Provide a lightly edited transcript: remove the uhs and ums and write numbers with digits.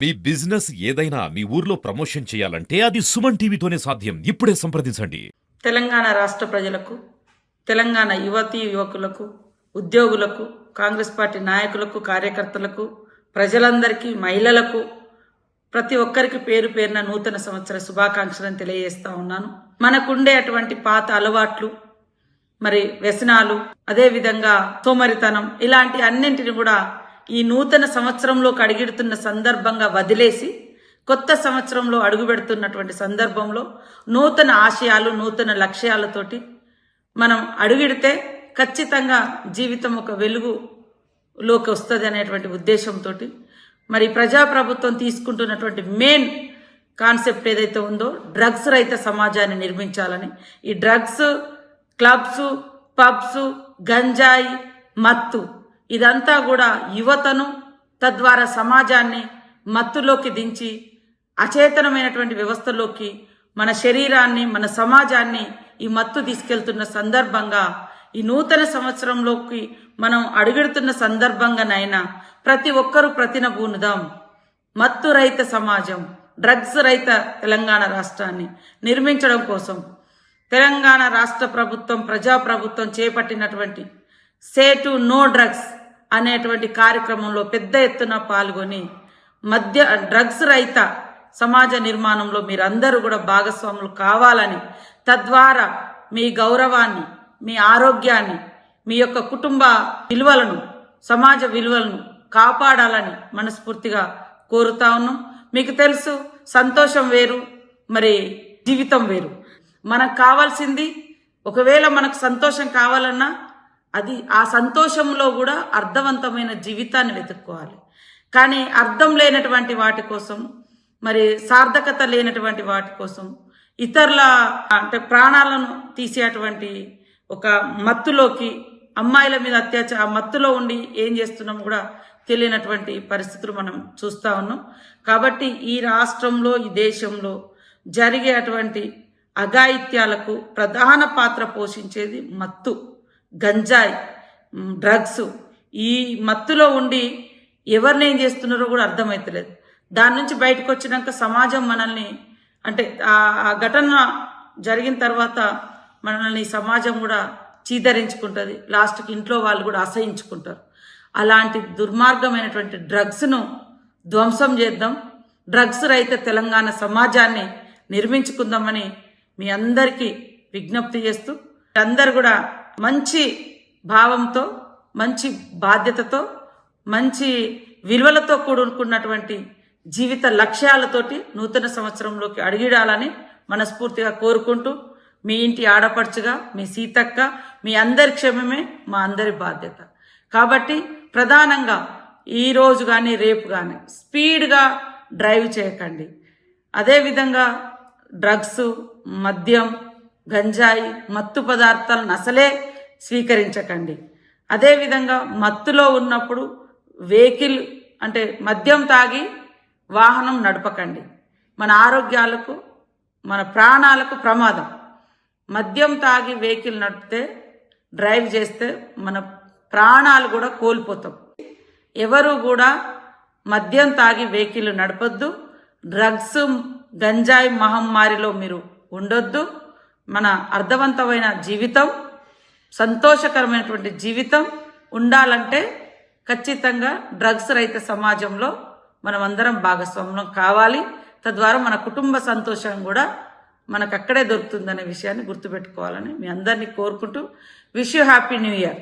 మీ business ఏదైనా మీ ఊర్లో promotion చేయాలంటే అది సుమన్ టీవీతోనే సాధ్యం. ఇప్పుడే సంప్రదించండి. తెలంగాణ రాష్ట్ర ప్రజలకు, తెలంగాణ యువతీ యువకులకు, ఉద్యోగులకు, కాంగ్రెస్ పార్టీ నాయకులకు, కార్యకర్తలకు, ప్రజలందరికీ, మహిళలకు, ప్రతి ఒక్కరికి పేరు పేరున నూతన సంవత్సర శుభాకాంక్షలను తెలియజేస్తా ఉన్నాను. మనకుండే అటువంటి పాత అలవాట్లు, మరి వ్యసనాలు, అదేవిధంగా సోమరితనం, ఇలాంటి అన్నింటిని కూడా ఈ నూతన సంవత్సరంలోకి అడుగుపెడుతున్న సందర్భంగా వదిలేసి కొత్త సంవత్సరంలో అడుగుపెడుతున్నటువంటి సందర్భంలో నూతన ఆశయాలు, నూతన లక్ష్యాలతోటి మనం అడుగుడితే ఖచ్చితంగా జీవితం ఒక వెలుగులోకి వస్తుంది అనేటువంటి ఉద్దేశంతో మరి ప్రజాప్రభుత్వం తీసుకుంటున్నటువంటి మెయిన్ కాన్సెప్ట్ ఏదైతే ఉందో డ్రగ్స్ రహిత సమాజాన్ని నిర్మించాలని. ఈ డ్రగ్స్, క్లబ్స్, పబ్స్, గంజాయి, మత్తు ఇదంతా కూడా యువతను, తద్వారా సమాజాన్ని మత్తులోకి దించి అచేతనమైనటువంటి వ్యవస్థలోకి మన శరీరాన్ని, మన సమాజాన్ని ఈ మత్తు తీసుకెళ్తున్న సందర్భంగా ఈ నూతన సంవత్సరంలోకి మనం అడుగెడుతున్న సందర్భంగానైనా ప్రతి ఒక్కరూ ప్రతినబూనుదాం. మత్తు రహిత సమాజం, డ్రగ్స్ రహిత తెలంగాణ రాష్ట్రాన్ని నిర్మించడం కోసం తెలంగాణ రాష్ట్ర ప్రభుత్వం, ప్రజాప్రభుత్వం చేపట్టినటువంటి సే టు నో డ్రగ్స్ అనేటువంటి కార్యక్రమంలో పెద్ద ఎత్తున పాల్గొని డ్రగ్స్ రహిత సమాజ నిర్మాణంలో మీరందరూ కూడా భాగస్వాములు కావాలని, తద్వారా మీ గౌరవాన్ని, మీ ఆరోగ్యాన్ని, మీ యొక్క కుటుంబ విలువలను, సమాజ విలువలను కాపాడాలని మనస్ఫూర్తిగా కోరుతా ఉన్నాం. మీకు తెలుసు, సంతోషం వేరు, మరి జీవితం వేరు. మనకు కావాల్సింది, ఒకవేళ మనకు సంతోషం కావాలన్నా అది ఆ సంతోషంలో కూడా అర్థవంతమైన జీవితాన్ని వెతుక్కోవాలి. కానీ అర్థం లేనటువంటి వాటి కోసం, మరి సార్థకత లేనటువంటి వాటి కోసం, ఇతరుల అంటే ప్రాణాలను తీసేటువంటి ఒక మత్తులోకి, అమ్మాయిల మీద ఆ మత్తులో ఉండి ఏం చేస్తున్నాం కూడా తెలియనటువంటి పరిస్థితులు మనం చూస్తూ ఉన్నాం. కాబట్టి ఈ రాష్ట్రంలో, ఈ దేశంలో జరిగే అటువంటి అఘాయిత్యాలకు ప్రధాన పాత్ర పోషించేది మత్తు, గంజాయి, డ్రగ్స్. ఈ మత్తులో ఉండి ఎవరిని ఏం చేస్తున్నారో కూడా అర్థమవుతలేదు. దాని నుంచి బయటకు వచ్చినాక సమాజం మనల్ని, అంటే ఆ ఘటన జరిగిన తర్వాత మనల్ని సమాజం కూడా చీదరించుకుంటుంది. లాస్ట్కి ఇంట్లో వాళ్ళు కూడా అసహించుకుంటారు. అలాంటి దుర్మార్గమైనటువంటి డ్రగ్స్ను ధ్వంసం చేద్దాం. డ్రగ్స్ రహిత తెలంగాణ సమాజాన్ని నిర్మించుకుందామని మీ అందరికీ విజ్ఞప్తి చేస్తూ, అందరు కూడా మంచి భావంతో, మంచి బాధ్యతతో, మంచి విలువలతో కూడుకున్నటువంటి జీవిత లక్ష్యాలతోటి నూతన సంవత్సరంలోకి అడుగిడాలని మనస్ఫూర్తిగా కోరుకుంటూ, మీ ఇంటి ఆడపడుచుగా మీ సీతక్క, మీ అందరి క్షేమమే మా అందరి బాధ్యత. కాబట్టి ప్రధానంగా ఈరోజు కానీ రేపు కానీ స్పీడ్గా డ్రైవ్ చేయకండి. అదేవిధంగా డ్రగ్స్, మద్యం, గంజాయి, మత్తు పదార్థాలను అసలే స్వీకరించకండి. అదేవిధంగా మత్తులో ఉన్నప్పుడు వెహికల్, అంటే మద్యం తాగి వాహనం నడపకండి. మన ఆరోగ్యాలకు, మన ప్రాణాలకు ప్రమాదం. మద్యం తాగి వెహికల్ నడిపితే, డ్రైవ్ చేస్తే మన ప్రాణాలు కూడా కోల్పోతాం. ఎవరు కూడా మద్యం తాగి వెహికల్ నడపొద్దు. డ్రగ్స్, గంజాయి మహమ్మారిలో మీరు ఉండొద్దు. మన అర్థవంతమైన జీవితం, సంతోషకరమైనటువంటి జీవితం ఉండాలంటే ఖచ్చితంగా డ్రగ్స్ రహిత సమాజంలో మనం అందరం భాగస్వామ్యం కావాలి. తద్వారా మన కుటుంబ సంతోషం కూడా మనకు అక్కడే దొరుకుతుందనే విషయాన్ని గుర్తుపెట్టుకోవాలని మీ అందరినీ కోరుకుంటూ, wish you happy new year.